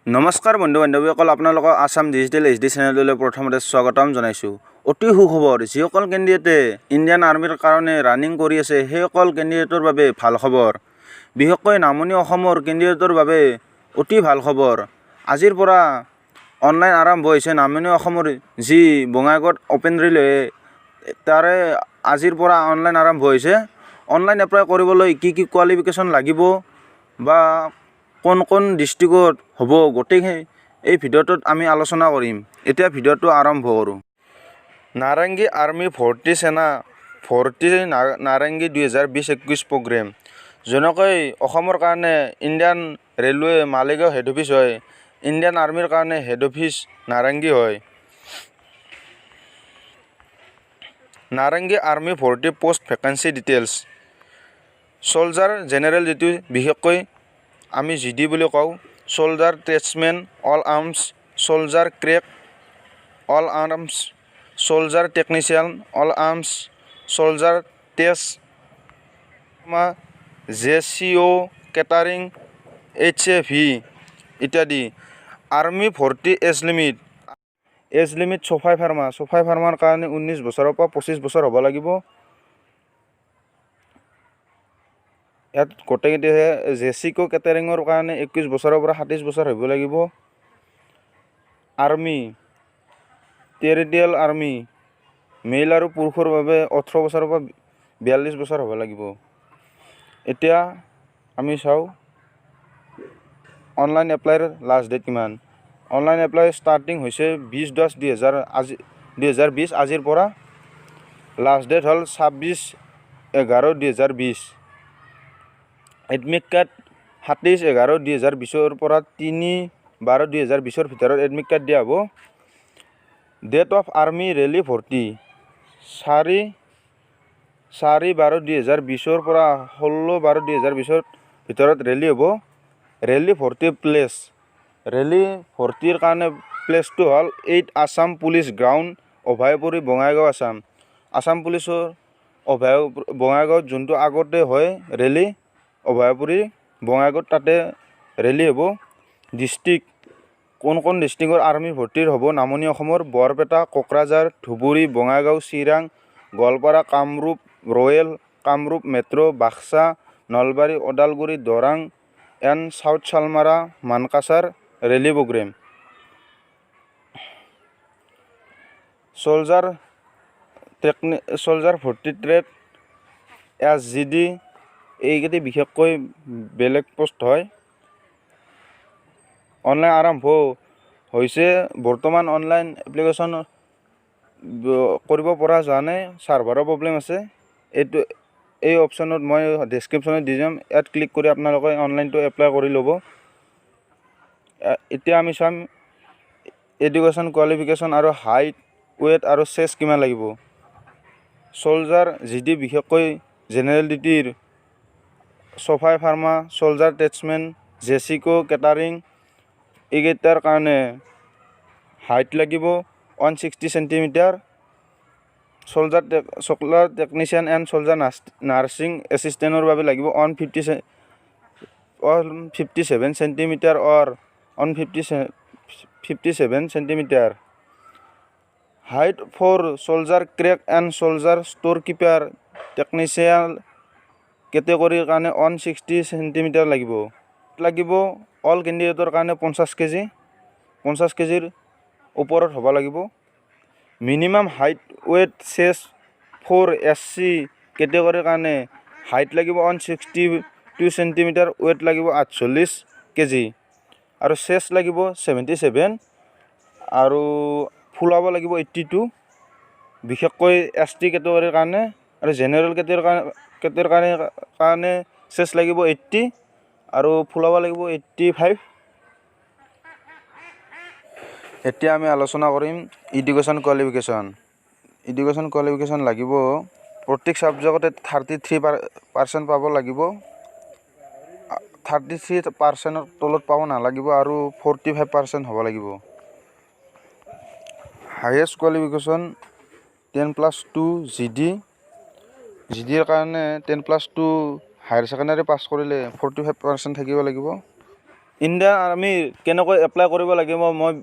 নমস্কাৰ বন্ধু বান্ধৱীসকল, আপোনালোকক আসাম ডিজিটেল HD চেনেললৈ প্ৰথমতে স্বাগতম জনাইছোঁ। অতি সুখবৰ, যিসকল কেণ্ডিডেটে ইণ্ডিয়ান আৰ্মিৰ কাৰণে ৰানিং কৰি আছে সেইসকল কেণ্ডিডেটৰ বাবে ভাল খবৰ। বিশেষকৈ নামনি অসমৰ কেণ্ডিডেটৰ বাবে অতি ভাল খবৰ। আজিৰ পৰা অনলাইন আৰম্ভ হৈছে নামনি অসমৰ যি বঙাইগাঁৱত অপেন ৰেলৱে তাৰে আজিৰ পৰা অনলাইন আৰম্ভ হৈছে। অনলাইন এপ্লাই কৰিবলৈ কি কোৱালিফিকেশ্যন লাগিব বা কোন ডিষ্ট্ৰিক্টত হ'ব গোটেই এই ভিডিঅ'টোত আমি আলোচনা কৰিম। এতিয়া ভিডিঅ'টো আৰম্ভ কৰোঁ। নাৰেংগী আৰ্মি ভৰ্তি সেনা ভৰ্তি নাৰেংগী 2020-21 প্ৰগ্ৰেম। যেনেকৈ অসমৰ কাৰণে Indian railway Maligaon head office হয়, ইণ্ডিয়ান আৰ্মিৰ কাৰণে হেড অফিচ নাৰেংগী হয়। নাৰেংগী আৰ্মি ভৰ্তি পোষ্ট ভেকেঞ্চি ডিটেইলছ। চলজাৰ জেনেৰেল, যিটো বিশেষকৈ আমি GD বুলি কওঁ, চলজাৰ tradesmen all arms, চলজাৰ crack all arms, চলজাৰ technician all arms, চলজাৰ test JCO catering HAV ইত্যাদি। আৰ্মি ভৰ্তি এজ লিমিট চফাই ফাৰ্মাৰ কাৰণে 19 বছৰৰ পৰা 25 বছৰ হ'ব লাগিব। ইয়াত গোটেইকেইটাহে JCO কেটাৰিঙৰ কাৰণে 21 বছৰৰ পৰা 27 বছৰ হ'ব লাগিব। আৰ্মি টেৰিটৰিয়েল আৰ্মি মেইল আৰু পুৰুষৰ বাবে 18 বছৰৰ পৰা 42 বছৰ হ'ব লাগিব। এতিয়া আমি চাওঁ অনলাইন এপ্লাইৰ লাষ্ট ডেট কিমান। অনলাইন এপ্লাই ষ্টাৰ্টিং হৈছে 20/10/2020 আজিৰ পৰা। লাষ্ট ডেট হ'ল 26/11/2020। এডমিট কাৰ্ড 27/11/2020 পৰা 3/12/2020 ভিতৰত এডমিট কাৰ্ড দিয়া হ'ব। ডেট অফ আৰ্মি ৰেলী ভৰ্তি 4/12/2020 পৰা 16/12/2020 ভিতৰত ৰেলী হ'ব। ৰেলী ভৰ্তি প্লেচ, ৰেলী ভৰ্তিৰ কাৰণে প্লেচটো হ'ল 8 আছাম পুলিচ গ্ৰাউণ্ড, অভয়পুৰী, বঙাইগাঁও, আছাম। আছাম পুলিচৰ বঙাইগাঁৱত যোনটো আগতে হয় ৰেলী, অভয়পুৰী বঙাইগাঁৱত তাতে ৰেলী হ'ব। ডিষ্ট্ৰিক্ট, কোন ডিষ্ট্ৰিক্টৰ আৰ্মি ভৰ্তিৰ হ'ব? নামনি অসমৰ Barpeta, Kokrajhar, Dhubri, Bongaigaon, Chirang, Goalpara, Kamrup rural, Kamrup metro', Baksa, Nalbari, Udalguri, Darrang and South Salmara, Mankachar rally programme. Soldier ভৰ্তি ট্ৰেড SGD এইকেইটা বিশেষকৈ বেলেগ পোষ্ট হয়। অনলাইন আৰম্ভ হৈছে। বৰ্তমান অনলাইন এপ্লিকেশ্যন কৰিব পৰা যোৱা নাই, ছাৰ্ভাৰৰ প্ৰব্লেম আছে। এই অপশ্যনত মই ডেছক্ৰিপশ্যনত দি যাম, ইয়াত ক্লিক কৰি আপোনালোকে অনলাইনটো এপ্লাই কৰি ল'ব। এতিয়া আমি চাম এডুকেশ্যন কোৱালিফিকেশ্যন আৰু হাইট, ৱেট আৰু চেষ্ট কিমান লাগিব। চলজাৰ GD বিশেষকৈ জেনেৰেল ডিউটিৰ চফাই pharma, soldier tradesman, JCO catering এইকেইটাৰ কাৰণে হাইট লাগিব 160 centimetre. Soldier technician and soldier nursing এছিষ্টেণ্টৰ বাবে লাগিব 157 centimetre or 157 centimetre. Height for soldier clerk and soldier store keeper technician কেটেগৰীৰ কাৰণে 160 চেণ্টিমিটাৰ লাগিব। অল কেণ্ডিডেটৰ কাৰণে 50 কেজি, 50 কেজিৰ ওপৰত হ'ব লাগিব। মিনিমাম হাইট ৱেট চেষ্ট ফৰ SC কেটেগৰীৰ কাৰণে হাইট লাগিব 162 চেণ্টিমিটাৰ, ৱেট লাগিব 48 কেজি আৰু চেষ্ট লাগিব 77 আৰু ফুলাব লাগিব 82। বিশেষকৈ ST কেটেগৰীৰ কাৰণে আৰু জেনেৰেল কেটেগৰীৰ কাৰণে চেষ্ট লাগিব 80 আৰু ফুলাব লাগিব 85। এতিয়া আমি আলোচনা কৰিম এডুকেশ্যন কোৱালিফিকেশ্যন লাগিব। প্ৰত্যেক ছাবজেক্টতে 33% পাব লাগিব, 33%ৰ তলত পাব নালাগিব আৰু 45% হ'ব লাগিব। হাইয়েষ্ট কোৱালিফিকেশ্যন 10+2 GDৰ কাৰণে 10+2 হায়াৰ ছেকেণ্ডাৰী পাছ কৰিলে 45% থাকিব লাগিব। ইণ্ডিয়ান আৰ্মিৰ কেনেকৈ এপ্লাই কৰিব লাগিব মই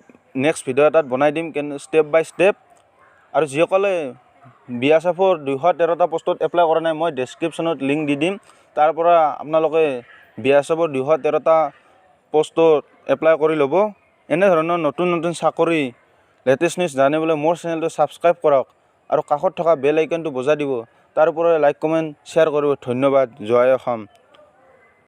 নেক্সট ভিডিঅ' এটাত বনাই দিম ষ্টেপ বাই ষ্টেপ। আৰু যিসকলে BSFৰ 213টা পোষ্টত এপ্লাই কৰা নাই মই ডেছক্ৰিপশ্যনত লিংক দি দিম, তাৰ পৰা আপোনালোকে BSFৰ 213টা পোষ্টত এপ্লাই কৰি ল'ব। এনেধৰণৰ নতুন নতুন চাকৰি লেটেষ্ট নিউজ জানিবলৈ মোৰ চেনেলটো ছাবস্ক্ৰাইব কৰক আৰু কাষত থকা বেল আইকনটো বজাই দিব। তাৰ উপৰি লাইক কমেণ্ট শ্বেয়াৰ কৰিব। ধন্যবাদ। জয় অসম।